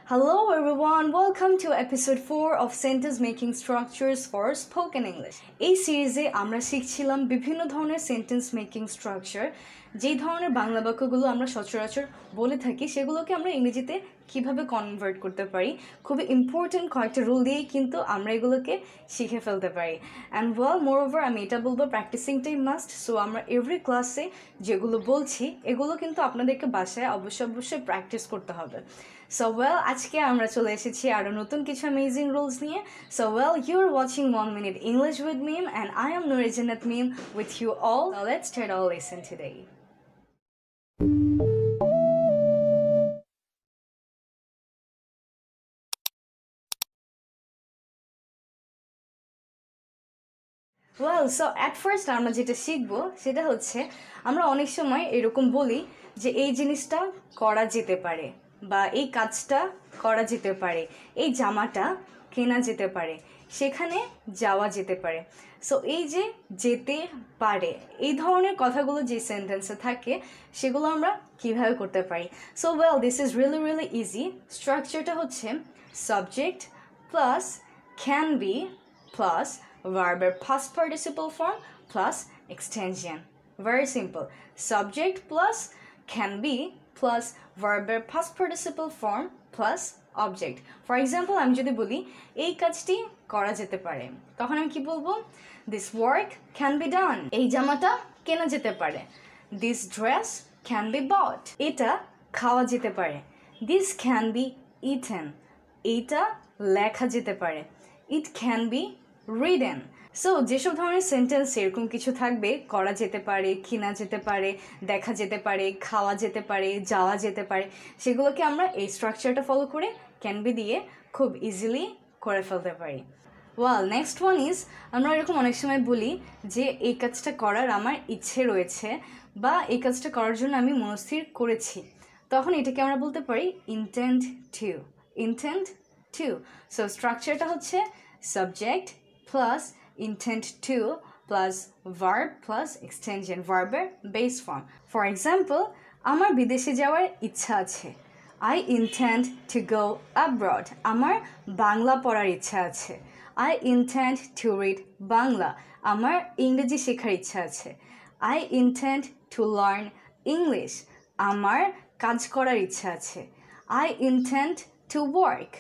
Hello everyone, welcome to episode 4 of Sentence Making Structures for Spoken English. এই সিরিজে আমরা শিখছিলাম বিভিন্ন ধরনের সেন্টেন্স মেকিং স্ট্রাকচার, যেই ধরনের বাংলা বাক্যগুলো আমরা সচরাচর বলে থাকি সেগুলোকে আমরা ইংরেজিতে কিভাবে কনভার্ট করতে পারি। খুবই ইম্পর্টেন্ট কয়েকটা রুল দিয়েই কিন্তু আমরা এগুলোকে শিখে ফেলতে পারি। অ্যান্ড মোরওভার আমি এটা বলবো, প্র্যাকটিসিংটাই মাস্ট। সো আমরা এভরি ক্লাসে যেগুলো বলছি এগুলো কিন্তু আপনাদেরকে বাসায় অবশ্যই প্র্যাকটিস করতে হবে। So আজকে আমরা চলে এসেছি আরো নতুন কিছু অ্যামেজিং রুলস নিয়ে। So you are watching 1 Minute English with Meme and I am Noor Jannat Meme with you all. So let's start our lesson today. So at first আমরা যেটা শিখবো সেটা হচ্ছে, আমরা অনেক সময় এরকম বলি যে এই জিনিসটা করা যেতে পারে, বা এই কাজটা করা যেতে পারে, এই জামাটা কেনা যেতে পারে, সেখানে যাওয়া যেতে পারে। সো এই যে যেতে পারে, এই ধরনের কথাগুলো যে সেন্টেন্সে থাকে সেগুলো আমরা কিভাবে করতে পারি। So this is really easy. স্ট্রাকচারটা হচ্ছে subject plus can be plus ভার্বের past participle form plus extension. Very simple. Subject plus can be plus verb past participle form plus object. For example, আমি যদি বলি এই কাজটি করা যেতে পারে, তখন আমি কি বলবো? This work can be done. এই জামাটা কেনা যেতে পারে। This dress can be bought. এটা খাওয়া যেতে পারে। This can be eaten. এটা লেখা যেতে পারে। It can be ridden. So যেসব ধরনের সেন্টেন্স এরকম কিছু থাকবে, করা যেতে পারে, কেনা যেতে পারে, দেখা যেতে পারে, খাওয়া যেতে পারে, যাওয়া যেতে পারে, সেগুলোকে আমরা এই স্ট্রাকচারটা ফলো করে ক্যান বি দিয়ে খুব ইজিলি করে ফেলতে পারি। নেক্সট ওয়ান ইজ, আমরা এরকম অনেক সময় বলি যে এই কাজটা করার আমার ইচ্ছে রয়েছে, বা এই কাজটা করার জন্য আমি মনস্থির করেছি, তখন এটাকে আমরা বলতে পারি ইন্টেন্ড টু। সো স্ট্রাকচারটা হচ্ছে subject plus intent to plus verb plus extension, verber base form. For example, আমার বিদেশে যাওয়ার ইচ্ছা আছে। I intend to go abroad. আমার বাংলা পড়ার ইচ্ছা আছে। I intend to read Bangla. আমার ইংরেজি শেখার ইচ্ছা আছে। I intend to learn English. আমার কাজ করার ইচ্ছা আছে। I intend to work.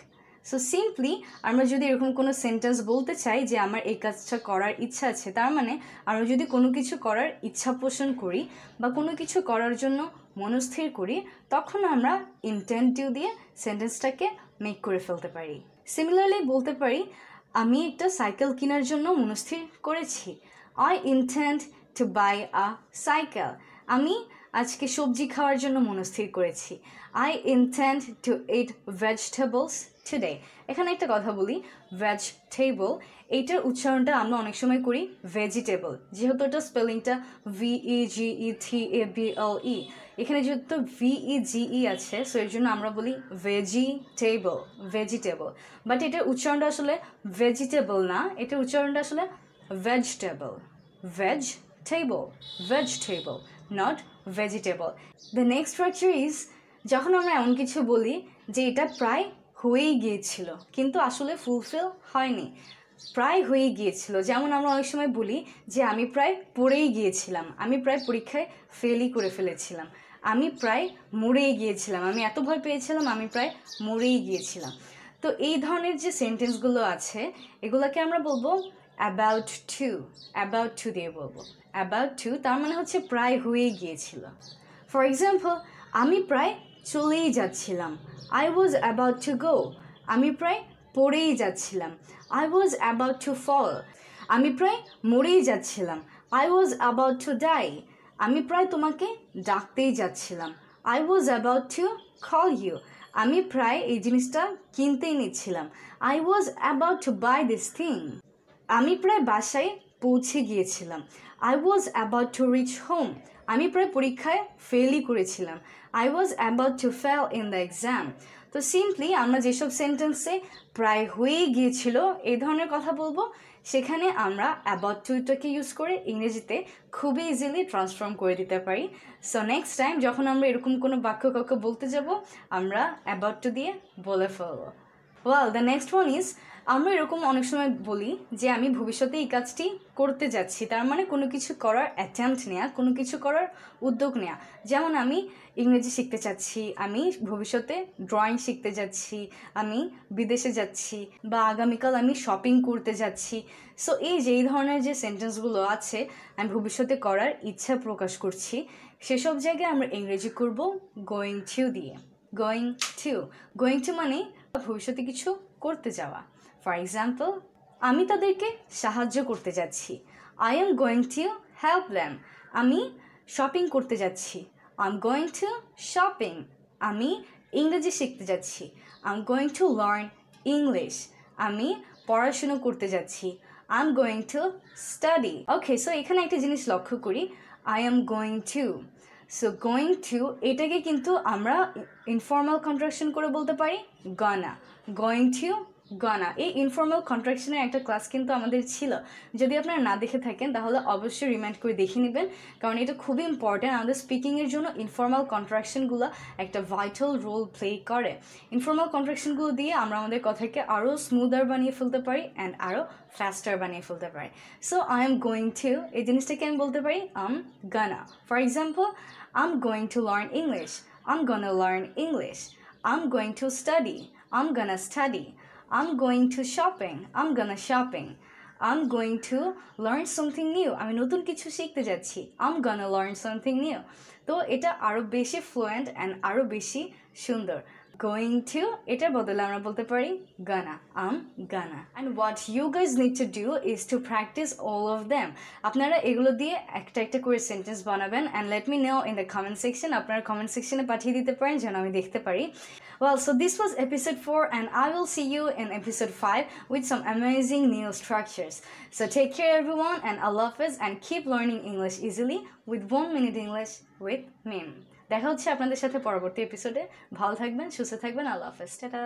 So simply আমরা যদি এরকম কোনো সেন্টেন্স বলতে চাই যে আমার এই কাজটা করার ইচ্ছা আছে, তার মানে আমরা যদি কোনো কিছু করার ইচ্ছা পোষণ করি বা কোনো কিছু করার জন্য মনস্থির করি, তখন আমরা ইন্টেন্ড টু দিয়ে সেন্টেন্সটাকে মেক করে ফেলতে পারি। সিমিলারলি বলতে পারি, আমি একটা সাইকেল কেনার জন্য মনস্থির করেছি। I intend to buy a cycle. আমি আজকে সবজি খাওয়ার জন্য মনস্থির করেছি। I intend to eat vegetables today. এখানে একটা কথা বলি, ভেজিটেবল এইটার উচ্চারণটা আমরা অনেক সময় করি ভেজিটেবল, যেহেতু এটা স্পেলিংটা VEGETABLE, এখানে যেহেতু VEGE আছে, সো এর জন্য আমরা বলি ভেজিটেবল। বাট এটার উচ্চারণটা আসলে ভেজিটেবল না, এটার উচ্চারণটা আসলে vegetable, vegetable, not vegetable. The next structure is, যখন আমরা এমন কিছু বলি যে এটা প্রায় হয়েই গিয়েছিল কিন্তু আসলে ফুলফিল হয়নি, প্রায় হয়ে গিয়েছিল। যেমন আমরা অনেক সময় বলি যে আমি প্রায় পড়েই গিয়েছিলাম, আমি প্রায় পরীক্ষায় ফেলই করে ফেলেছিলাম, আমি প্রায় মরেই গিয়েছিলাম, আমি এত ভয় পেয়েছিলাম, আমি প্রায় মরেই গিয়েছিলাম। তো এই ধরনের যে সেন্টেন্সগুলো আছে এগুলোকে আমরা বলবো অ্যাবাউট টু দিয়ে বলবো। অ্যাবাউট টু তার মানে হচ্ছে প্রায় হয়ে গিয়েছিল। ফর এক্সাম্পল, আমি প্রায় চলেই যাচ্ছিলাম। I was about to go. আমি প্রায় পড়েই যাচ্ছিলাম। I was about to fall. আমি প্রায় মরেই যাচ্ছিলাম। I was about to die. আমি প্রায় তোমাকে ডাকতেই যাচ্ছিলাম। I was about to call you. আমি প্রায় এই জিনিসটা কিনতেই নিচ্ছিলাম। I was about to buy this thing. আমি প্রায় বাসায় পৌঁছে গিয়েছিলাম। I was about to reach home. আমি প্রায় পরীক্ষায় ফেলই করেছিলাম। I was about to fail in the exam. তো সিম্পলি আমরা যেসব সেন্টেন্সে প্রায় হয়ে গিয়েছিল এই ধরনের কথা বলবো, সেখানে আমরা অ্যাবাউট টুটাকে ইউজ করে ইংরেজিতে খুবই ইজিলি ট্রান্সফর্ম করে দিতে পারি। সো নেক্সট টাইম যখন আমরা এরকম কোনো বাক্য কাউকে বলতে যাব আমরা অ্যাবাউট টু দিয়ে বলে ফেলবো। Well the next one is, আমরা এরকম অনেক সময় বলি যে আমি ভবিষ্যতে এই কাজটি করতে যাচ্ছি, তার মানে কোনো কিছু করার অ্যাটেম্পট নেওয়া, কোনো কিছু করার উদ্যোগ নেওয়া। যেমন আমি ইংরেজি শিখতে চাচ্ছি, আমি ভবিষ্যতে ড্রয়িং শিখতে যাচ্ছি, আমি বিদেশে যাচ্ছি, বা আগামীকাল আমি শপিং করতে যাচ্ছি। সো এই যে এই ধরনের যে সেন্টেন্সগুলো আছে আমি ভবিষ্যতে করার ইচ্ছা প্রকাশ করছি, সেসব জায়গায় আমরা ইংরেজি করব গোয়িং টু দিয়ে। গোয়িং টু মানে ভবিষ্যতে কিছু করতে যাওয়া। ফর এক্সাম্পল, আমি তাদেরকে সাহায্য করতে যাচ্ছি, I am going to help them. আমি শপিং করতে যাচ্ছি, I am going two shopping. আমি ইংরেজি শিখতে যাচ্ছি, I am going to learn English. আমি পড়াশুনো করতে যাচ্ছি, I am going to study. Okay, so এখানে একটা জিনিস লক্ষ্য করি, I am going two. So going to এটাকে কিন্তু আমরা ইনফর্মাল কন্ট্রাকশন করে বলতে পারি গনা। গোয়িং টু গনা, এই ইনফর্মাল কন্ট্রাকশনের একটা ক্লাস কিন্তু আমাদের ছিল। যদি আপনারা না দেখে থাকেন তাহলে অবশ্যই রিমাইন্ড করে দেখে নেবেন, কারণ এটা খুবই ইম্পর্ট্যান্ট। আমাদের স্পিকিংয়ের জন্য ইনফর্মাল কন্ট্রাকশনগুলো একটা ভাইটাল রোল প্লে করে। ইনফর্মাল কন্ট্রাকশনগুলো দিয়ে আমরা আমাদের কথাকে আরও স্মুদার বানিয়ে ফেলতে পারি অ্যান্ড আরও ফাস্টার বানিয়ে ফেলতে পারি। So I am going to এই জিনিসটাকে আমি বলতে পারি আম গানা। For example, I'm going to learn English. I'm gonna learn English. I'm going to study. I'm gonna study. I'm going to shopping. I'm gonna shopping. I'm going to learn something new. আমি নতুন কিছু শিখতে যাচ্ছি, I'm gonna learn something new. তো এটা আরও বেশি fluent and আরও বেশি সুন্দর। Going to এটার বদলে আমরা বলতে পারি gonna, I'm gonna. And what you guys need to do is to practice all of them. আপনারা এগুলো দিয়ে একটা একটা করে সেন্টেন্স বানাবেন and let me know in the comment section. আপনারা কমেন্ট সেকশনে পাঠিয়ে দিতে পারেন যেন আমি দেখতে পারি। Well, so this was episode 4 and I will see you in episode 5 with some amazing new structures. So take care everyone and Allah Hafiz and keep learning English easily with 1 minute English with Mim. দেখা হচ্ছে আপনাদের সাথে পরবর্তী এপিসোডে। ভালো থাকবেন, সুস্থ থাকবেন, আল্লাহ হাফেজ, টাটা।